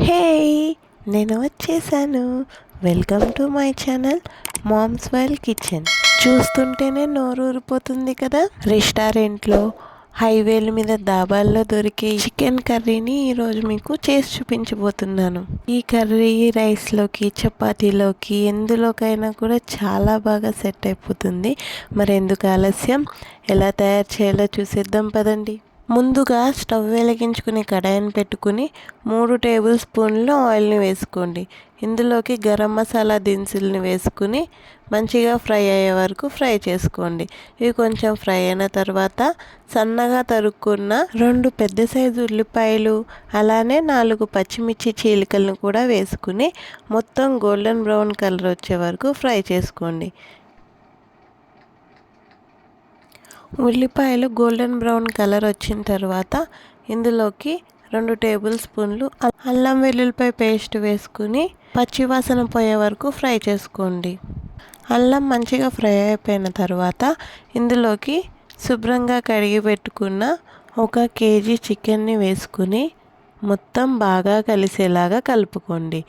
హే, నేను వచ్చేసాను. Welcome to my channel moms wild kitchen. చూస్తుంటేనే నోరు ఊరిపోతుంది కదా. రెస్టారెంట్లో, హైవేల మీద, దాబాల్లో దొరికే చికెన్ కర్రీని ఈరోజు మీకు చేసి చూపించబోతున్నాను. ఈ కర్రీ రైస్లోకి, చపాతీలోకి, ఎందులోకైనా కూడా చాలా బాగా సెట్ అయిపోతుంది. మరి ఎందుకు ఆలస్యం, ఎలా తయారు చేయాలో చూసేద్దాం పదండి. ముందుగా స్టవ్ వెలిగించుకుని కడాయిని పెట్టుకుని 3 టేబుల్ స్పూన్లు ఆయిల్ని వేసుకోండి. ఇందులోకి గరం మసాలా దినుసుల్ని వేసుకుని మంచిగా ఫ్రై అయ్యే వరకు ఫ్రై చేసుకోండి. ఇవి కొంచెం ఫ్రై అయిన తర్వాత సన్నగా తరుక్కున్న 2 పెద్ద సైజు ఉల్లిపాయలు, అలానే 4 పచ్చిమిర్చి చీలికలను కూడా వేసుకుని మొత్తం గోల్డెన్ బ్రౌన్ కలర్ వచ్చే వరకు ఫ్రై చేసుకోండి. ఉల్లిపాయలు గోల్డెన్ బ్రౌన్ కలర్ వచ్చిన తర్వాత ఇందులోకి 2 టేబుల్ స్పూన్లు అల్లం వెల్లుల్లిపాయ పేస్ట్ వేసుకుని పచ్చివాసన పోయే వరకు ఫ్రై చేసుకోండి. అల్లం మంచిగా ఫ్రై అయిపోయిన తర్వాత ఇందులోకి శుభ్రంగా కడిగి పెట్టుకున్న 1 కేజీ చికెన్ని వేసుకుని మొత్తం బాగా కలిసేలాగా కలుపుకోండి.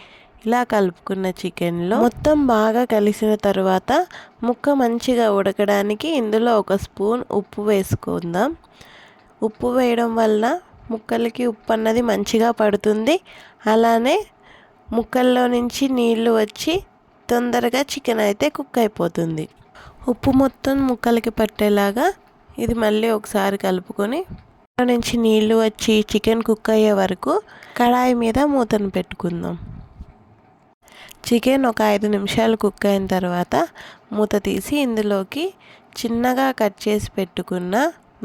ఇలా కలుపుకున్న చికెన్లో మొత్తం బాగా కలిసిన తర్వాత ముక్క మంచిగా ఉడకడానికి ఇందులో 1 స్పూన్ ఉప్పు వేసుకుందాం. ఉప్పు వేయడం వల్ల ముక్కలకి ఉప్పు అన్నది మంచిగా పడుతుంది. అలానే ముక్కల్లో నుంచి నీళ్లు వచ్చి తొందరగా చికెన్ అయితే కుక్ అయిపోతుంది. ఉప్పు మొత్తం ముక్కలకి పట్టేలాగా ఇది మళ్ళీ ఒకసారి కలుపుకొని నుంచి నీళ్లు వచ్చి చికెన్ కుక్ అయ్యే వరకు కడాయి మీద మూతను పెట్టుకుందాం. చికెన్ ఒక 5 నిమిషాలు కుక్ అయిన తర్వాత మూత తీసి ఇందులోకి చిన్నగా కట్ చేసి పెట్టుకున్న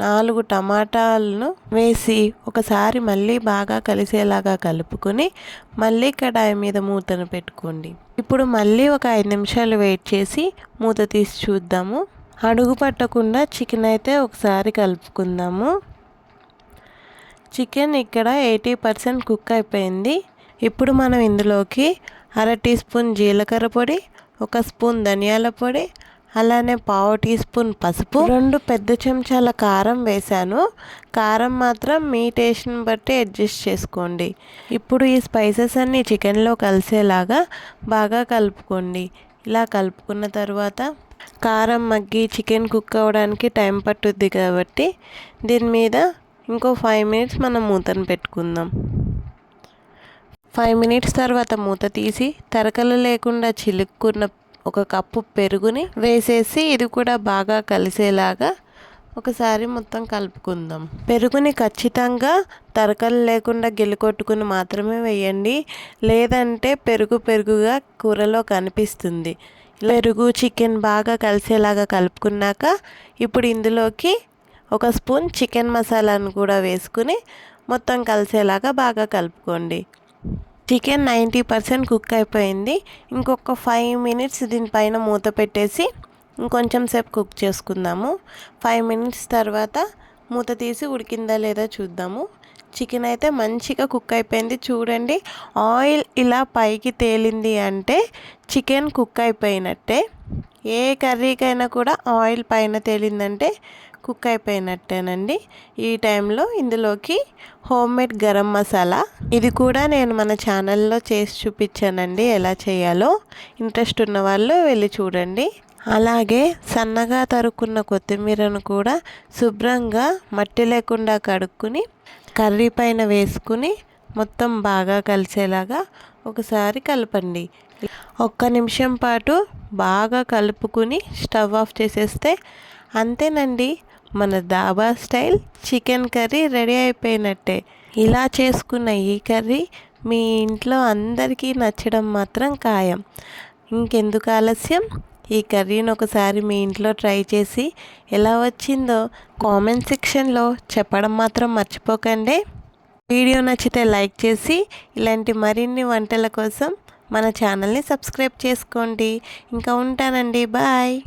4 టమాటాలను వేసి ఒకసారి మళ్ళీ బాగా కలిసేలాగా కలుపుకొని మళ్ళీ కడాయి మీద మూతను పెట్టుకోండి. ఇప్పుడు మళ్ళీ ఒక 5 నిమిషాలు వెయిట్ చేసి మూత తీసి చూద్దాము. అడుగు పట్టకుండా చికెన్ అయితే ఒకసారి కలుపుకుందాము. చికెన్ ఇక్కడ 80% కుక్ అయిపోయింది. ఇప్పుడు మనం ఇందులోకి 1/2 టీ స్పూన్ జీలకర్ర పొడి, 1 స్పూన్ ధనియాల పొడి, అలానే 1/2 టీ స్పూన్ పసుపు, 2 పెద్ద చెంచాల కారం వేశాను. కారం మాత్రం మీ టేస్ట్ని బట్టి అడ్జస్ట్ చేసుకోండి. ఇప్పుడు ఈ స్పైసెస్ అన్నీ చికెన్లో కలిసేలాగా బాగా కలుపుకోండి. ఇలా కలుపుకున్న తర్వాత కారం మగ్గి చికెన్ కుక్ అవ్వడానికి టైం పట్టుద్ది కాబట్టి దీని మీద ఇంకో 5 మినిట్స్ మనం మూతను పెట్టుకుందాం. 5 మినిట్స్ తర్వాత మూత తీసి తరకలు లేకుండా చిలుక్కున్న 1 కప్పు పెరుగుని వేసేసి ఇది కూడా బాగా కలిసేలాగా ఒకసారి మొత్తం కలుపుకుందాం. పెరుగుని ఖచ్చితంగా తరకలు లేకుండా గిల్లుకొట్టుకుని మాత్రమే వేయండి, లేదంటే పెరుగుగా కూరలో కనిపిస్తుంది. పెరుగు చికెన్ బాగా కలిసేలాగా కలుపుకున్నాక ఇప్పుడు ఇందులోకి 1 స్పూన్ చికెన్ మసాలాను కూడా వేసుకుని మొత్తం కలిసేలాగా బాగా కలుపుకోండి. చికెన్ 90% కుక్ అయిపోయింది. ఇంకొక 5 మినిట్స్ దీనిపైన మూత పెట్టేసి ఇంకొంచెం సేపు కుక్ చేసుకుందాము. 5 మినిట్స్ తర్వాత మూత తీసి ఉడికిందా లేదా చూద్దాము. చికెన్ అయితే మంచిగా కుక్ అయిపోయింది. చూడండి, ఆయిల్ ఇలా పైకి తేలింది అంటే చికెన్ కుక్ అయిపోయినట్టే. ఏ కర్రీకైనా కూడా ఆయిల్ పైన తేలిందంటే కుక్ అయిపోయినట్టేనండి. ఈ టైంలో ఇందులోకి హోమ్మేడ్ గరం మసాలా, ఇది కూడా నేను మన ఛానల్లో చేసి చూపించానండి ఎలా చేయాలో. ఇంట్రెస్ట్ ఉన్న వాళ్ళు వెళ్ళి చూడండి. అలాగే సన్నగా తరుక్కున్న కొత్తిమీరను కూడా శుభ్రంగా మట్టి లేకుండా కడుక్కుని కర్రీ పైన వేసుకుని మొత్తం బాగా కలిసేలాగా ఒకసారి కలపండి. 1 నిమిషం పాటు బాగా కలుపుకుని స్టవ్ ఆఫ్ చేసేస్తే అంతేనండి, మన dhaba style chicken curry ready అయిపోయినట్టే. ఇలా చేసుకున్న ఈ కర్రీ మీ ఇంట్లో అందరికీ నచ్చడం మాత్రం ఖాయం. ఇంకెందుకు ఆలస్యం, ఈ కర్రీని ఒకసారి మీ ఇంట్లో ట్రై చేసి ఎలా వచ్చిందో కామెంట్ సెక్షన్లో చెప్పడం మాత్రం మర్చిపోకండి. వీడియో నచ్చితే లైక్ చేసి ఇలాంటి మరిన్ని వంటల కోసం మన ఛానల్ని సబ్స్క్రైబ్ చేసుకోండి. ఇంకా ఉంటానండి, బాయ్.